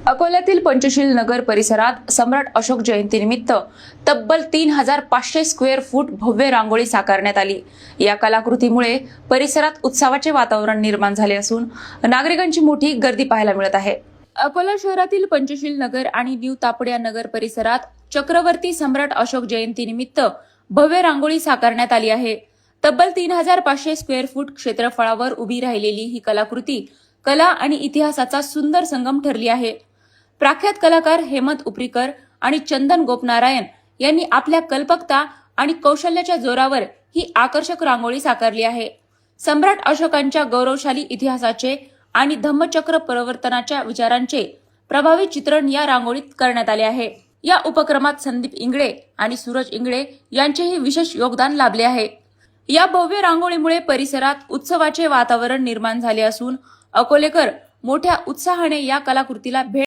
अकोल्यातील पंचशील नगर परिसरात सम्राट अशोक जयंतीनिमित्त तब्बल 3500 स्क्वेअर फूट भव्य रांगोळी साकारण्यात आली। या कलाकृतीमुळे परिसरात उत्सवाचे वातावरण निर्माण झाले असून नागरिकांची मोठी गर्दी पाहायला मिळत आहे। अकोला शहरातील पंचशील नगर आणि न्यू तापडिया नगर परिसरात चक्रवर्ती सम्राट अशोक जयंतीनिमित्त भव्य रांगोळी साकारण्यात आली आहे। तब्बल 3500 स्क्वेअर फूट क्षेत्रफळावर उभी राहिलेली ही कलाकृती कला आणि इतिहासाचा सुंदर संगम ठरली आहे। प्रख्यात कलाकार हेमंत उपरीकर आणि चंदन गोपनारायण यांनी आपल्या कल्पकता आणि कौशल्याच्या जोरावर ही आकर्षक रांगोळी साकारली आहे। सम्राट अशोकांच्या गौरवशाली इतिहासाचे आणि धम्मचक्र प्रवर्तनाच्या विचारांचे प्रभावी चित्रण या रांगोळीत करण्यात आले आहे। या उपक्रमात संदीप इंगळे आणि सूरज इंगळे यांचेही विशेष योगदान लाभले आहे। या भव्य रांगोळीमुळे परिसरात उत्सवाचे वातावरण निर्माण झाले असून अकोलेकर मोठ्या उत्साहाने या कलाकृतीला भेट